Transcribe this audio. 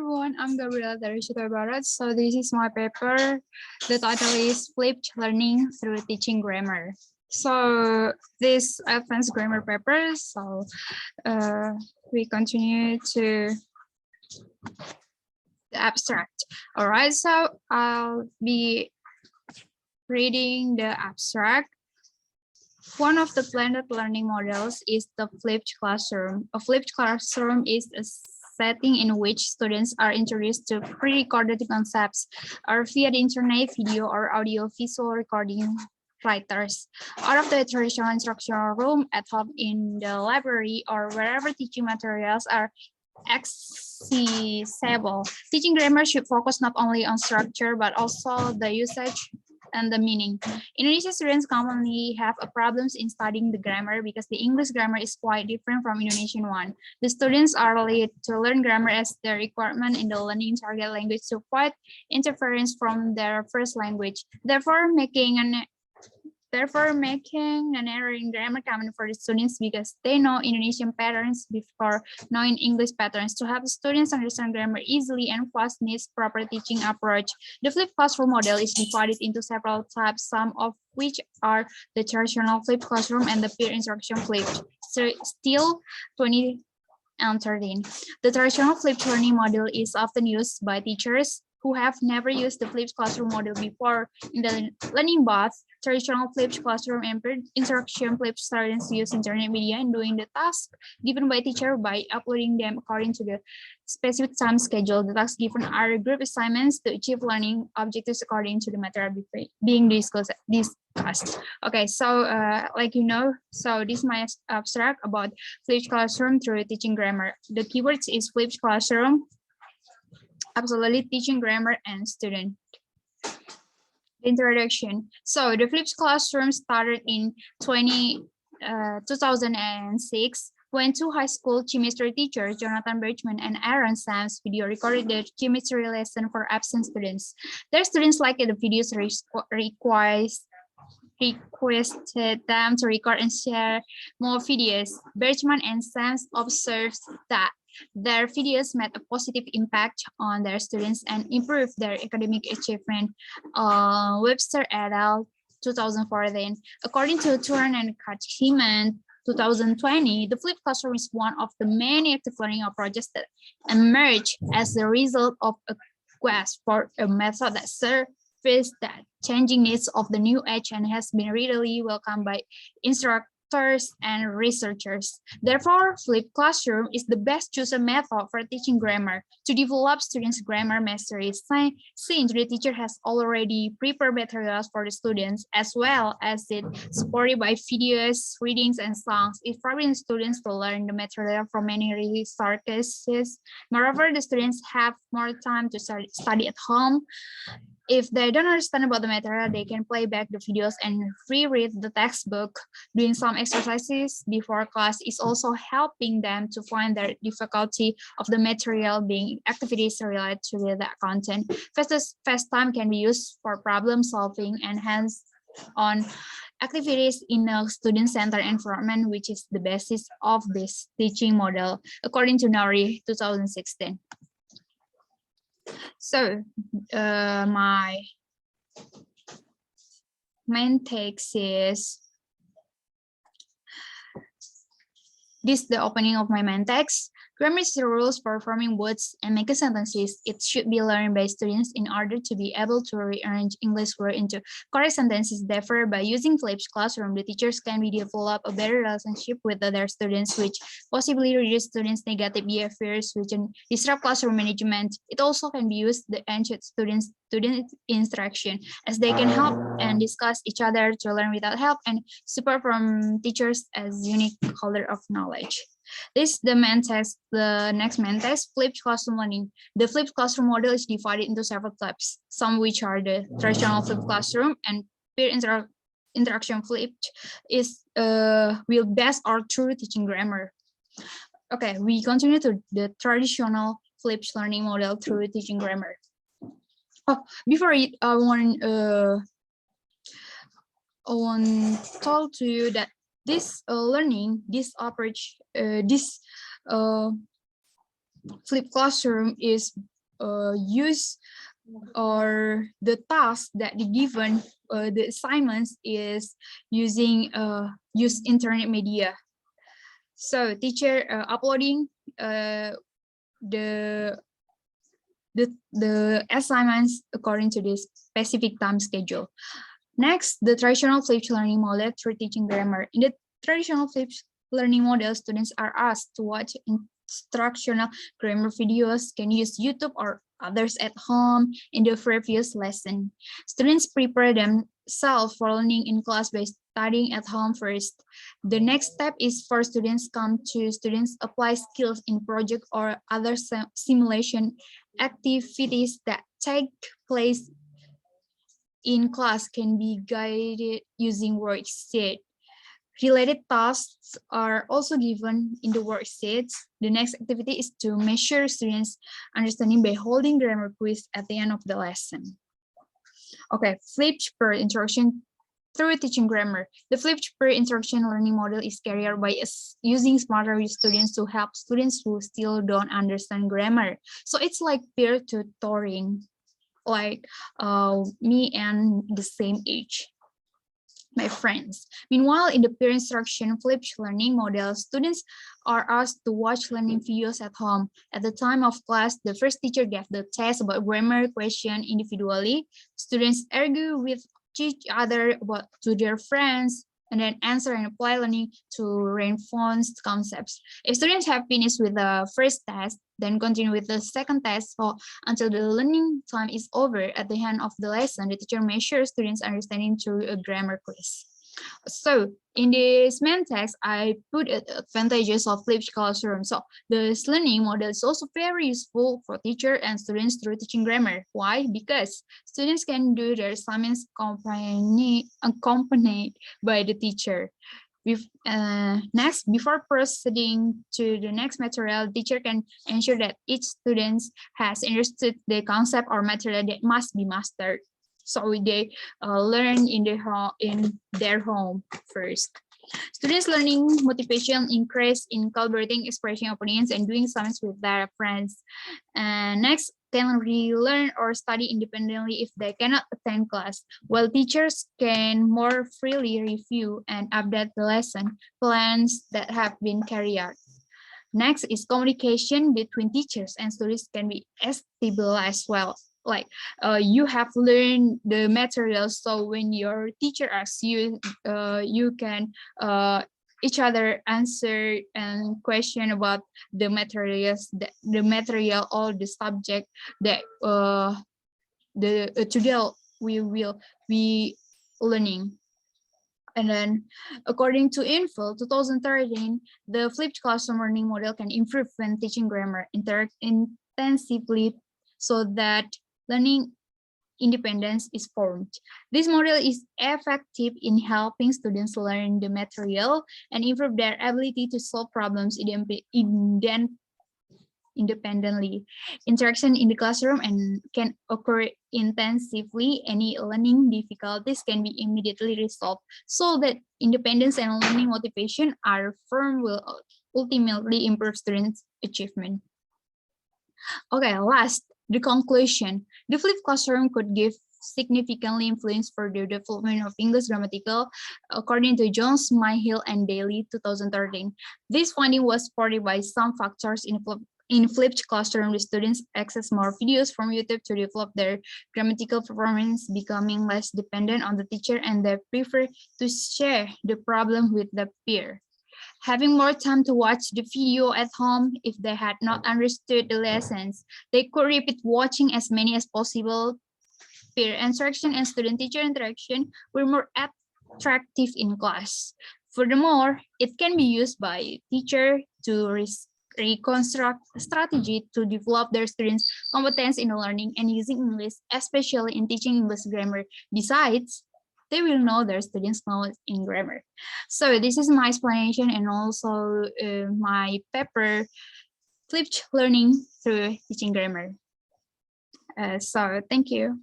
everyone, I'm Gabriella dari HUTABARAT. So this is my paper. The title is Flipped Learning Through Teaching Grammar. So this advanced grammar paper. So we continue to the abstract. All right, so I'll be reading the abstract. One of the blended learning models is the flipped classroom. A flipped classroom is a setting in which students are introduced to pre-recorded concepts or via the internet, video or audio visual recording writers out of the traditional instructional room, at home, in the library, or wherever teaching materials are accessible. Teaching grammar should focus not only on structure but also the usage and the meaning. Indonesian students commonly have problems in studying the grammar because the English grammar is quite different from Indonesian one. The students are led to learn grammar as their requirement in the learning target language to avoid interference from their first language. Therefore, making an error in grammar common for the students because they know Indonesian patterns before knowing English patterns. To help students understand grammar easily and fast needs proper teaching approach. The flipped classroom model is divided into several types, some of which are the traditional flipped classroom and the peer instruction flipped. So still 2013. The traditional flipped learning model is often used by teachers who have never used the flipped classroom model before. In the learning both traditional flipped classroom and peer instruction flipped, students use internet media and doing the task given by teacher by uploading them according to the specific time schedule. The tasks given are group assignments to achieve learning objectives according to the material being discussed. Okay, so like you know, so this is my abstract about flipped classroom through teaching grammar. The keywords is flipped classroom, absolutely teaching grammar, and student. Introduction. So the flipped classroom started in 2006 when two high school chemistry teachers, Jonathan Birchman and Aaron Sams, video recorded the chemistry lesson for absent students. Their students liked the videos, requested them to record and share more videos. Birchman and Sams observed that their videos made a positive impact on their students and improved their academic achievement. Webster et al. 2014. According to Turan and Kachiman 2020, the flipped classroom is one of the many active learning approaches that emerge as the result of a quest for a method that serves the changing needs of the new age and has been readily welcomed by instructors and researchers. Therefore, flipped classroom is the best chosen method for teaching grammar to develop students' grammar mastery, since the teacher has already prepared materials for the students, as well as it supported by videos, readings, and songs. It frees students to learn the material from many resources. Moreover, the students have more time to study at home. If they don't understand about the material, they can play back the videos and reread the textbook. Doing some exercises before class is also helping them to find their difficulty of the material, being activities related to the content. Fast time can be used for problem solving and hands-on activities in a student-centered environment, which is the basis of this teaching model, according to Nori 2016. So my main text is this, the opening of my main text. Grammar is the rules for forming words and making sentences. It should be learned by students in order to be able to rearrange English words into correct sentences. Therefore, by using flipped classroom, the teachers can develop a better relationship with their students, which possibly reduce students' negative behaviors, which can disrupt classroom management. It also can be used to enhance student interaction, as they can help and discuss each other to learn without help and support from teachers as unique holder of knowledge. This is the main text. The next main text, flipped classroom learning. The flipped classroom model is divided into several types, some which are the traditional flipped classroom and peer interaction flipped is will best or through teaching grammar. Okay, we continue to the traditional flipped learning model through teaching grammar. Oh, before it, I want to tell to you that this learning, this approach, this flipped classroom is use or the task that the given the assignments is using use internet media. So teacher uploading the assignments according to this specific time schedule. Next, the traditional flipped learning model through teaching grammar. In the traditional flipped learning model, students are asked to watch instructional grammar videos, can use YouTube or others at home in the previous lesson. Students prepare themselves for learning in class by studying at home first. The next step is for students apply skills in project or other simulation activities that take place in class can be guided using worksheet. Related tasks are also given in the worksheets. The next activity is to measure students' understanding by holding grammar quiz at the end of the lesson. Okay, flipped per instruction through teaching grammar. The flipped per instruction learning model is carried out by using smarter students to help students who still don't understand grammar. So it's like peer tutoring, like me and the same age, my friends. Meanwhile, in the peer instruction flipped learning model, students are asked to watch learning videos at home. At the time of class, the first teacher gave the test about grammar question individually. Students argue with each other to their friends, and then answer and apply learning to reinforce concepts. If students have finished with the first test, then continue with the second test until the learning time is over. At the end of the lesson, the teacher measures students' understanding through a grammar quiz. So in this main text, I put advantages of flipped classroom. So this learning model is also very useful for teacher and students through teaching grammar. Why? Because students can do their assignments accompanied by the teacher. Next, before proceeding to the next material, teacher can ensure that each student has understood the concept or material that must be mastered. So they learn in their home first. Students' learning motivation increase in collaborating, expressing opinions, and doing science with their friends. Next, can relearn or study independently if they cannot attend class, while teachers can more freely review and update the lesson plans that have been carried out. Next is communication between teachers and students can be stable as well. Like you have learned the materials, so when your teacher asks you, you can each other answer and question about the materials, the material or the subject that today we will be learning. And then, according to Info 2013, the flipped classroom learning model can improve when teaching grammar intensively so that learning independence is formed. This model is effective in helping students learn the material and improve their ability to solve problems independently. Interaction in the classroom and can occur intensively. Any learning difficulties can be immediately resolved so that independence and learning motivation are firm will ultimately improve students' achievement. Okay, last, the conclusion. The flipped classroom could give significantly influence for the development of English grammatical, according to Jones, Myhill, and Daly, 2013. This finding was supported by some factors in flipped classroom. The students access more videos from YouTube to develop their grammatical performance, becoming less dependent on the teacher, and they prefer to share the problem with the peer. Having more time to watch the video at home, if they had not understood the lessons, they could repeat watching as many as possible. Peer interaction and student-teacher interaction were more attractive in class. Furthermore, it can be used by teacher to reconstruct a strategy to develop their students' competence in learning and using English, especially in teaching English grammar. Besides, they will know their students' knowledge in grammar. So this is my explanation and also my paper, flipped learning through teaching grammar. So thank you.